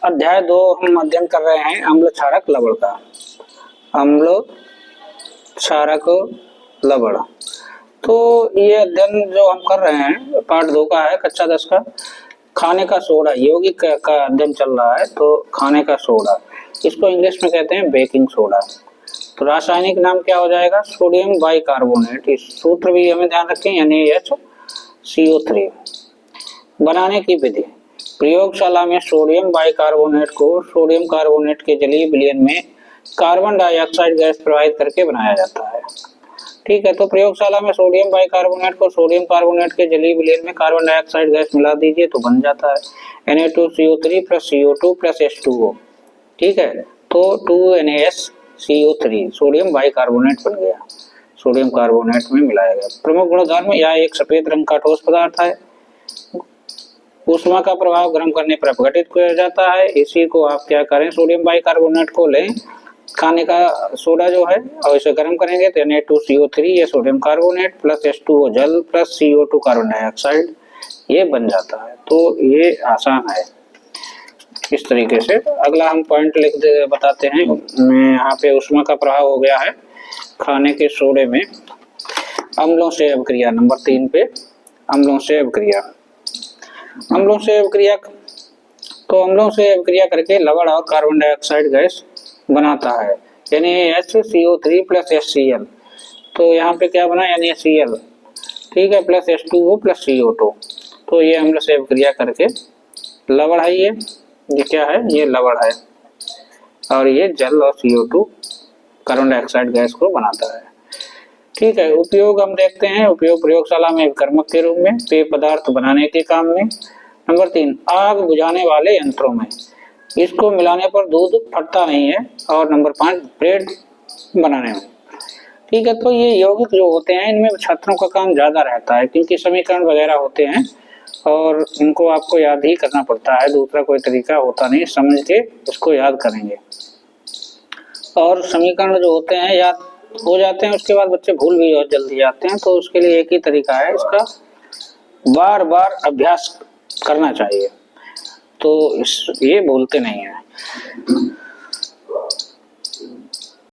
अध्याय 2 हम अध्ययन कर रहे हैं अम्ल क्षारक लवण का। अम्ल क्षारक लवण, तो ये अध्ययन जो हम कर रहे हैं पार्ट 2 का है, कक्षा 10 का। खाने का सोडा, यौगिक का अध्ययन चल रहा है। तो खाने का सोडा, इसको इंग्लिश में कहते हैं बेकिंग सोडा। तो रासायनिक नाम क्या हो जाएगा? Sodium bicarbonate. इस सूत्र भी हमें ध्यान रखें, NaHCO3। बनाने की विधि, प्रयोगशाला में सोडियम बाइकार्बोनेट को सोडियम कार्बोनेट के जलीय विलयन में कार्बन डाइऑक्साइड गैस प्रवाहित करके बनाया जाता है। ठीक है, तो प्रयोगशाला में सोडियम बाइकार्बोनेट को सोडियम कार्बोनेट के जलीय विलयन में कार्बन डाइऑक्साइड गैस मिला दीजिए तो बन जाता है Na2CO3 + CO2 + H2O। ठीक है, तो 2NaSCO3 सोडियम बाइकार्बोनेट बन गया, सोडियम कार्बोनेट में मिलाया गया। प्रमुख गुणधर्म, यह एक सफेद रंग का ठोस पदार्थ है। ऊष्मा का प्रभाव गर्म करने पर अपघटित किया जाता है। इसी को आप क्या करें, सोडियम बाइकार्बोनेट को लें, खाने का सोडा जो है, और इसे गर्म करेंगे तो Na2CO3 ये सोडियम कार्बोनेट + H2O जल + CO2 कार्बन डाइऑक्साइड ये बन जाता है। तो ये आसान है इस तरीके से। अगला हम पॉइंट बताते हैं। यहाँ पे ऊष्मा का प्रभाव हो गया है खाने के सोडे में। अम्लों से अभिक्रिया, नंबर 3 पे अम्लों से अभिक्रिया। अम्लों से अभिक्रिया, तो अम्लों से अभिक्रिया करके लवण और कार्बन डाइऑक्साइड गैस बनाता है NaHCO3 + HCl। तो यहाँ पे क्या बना, NaCl, ठीक है, + H2O + CO2। तो ये अम्ल से अभिक्रिया करके लवण है। ये क्या है? ये लवण है, और ये जल और CO2 कार्बन डाइऑक्साइड गैस को बनाता है। ठीक है, उपयोग हम देखते हैं। उपयोग प्रयोगशाला में विकर्मक के रूप में, पेय पदार्थ बनाने के काम में। नंबर 3 आग बुझाने वाले यंत्रों में, इसको मिलाने पर दूध फटता नहीं है। और नंबर 5 ब्रेड बनाने में। ठीक है, तो ये यौगिक जो होते हैं इनमें छात्रों का काम ज्यादा रहता है, क्योंकि समीकरण वगैरह होते हैं और इनको आपको याद ही करना पड़ता है, दूसरा कोई तरीका होता नहीं, समझ के इसको याद करेंगे। और समीकरण जो होते हैं याद हो जाते हैं, उसके बाद बच्चे भूल भी बहुत जल्दी जाते हैं। तो उसके लिए एक ही तरीका है, इसका बार बार अभ्यास करना चाहिए, तो ये बोलते नहीं है।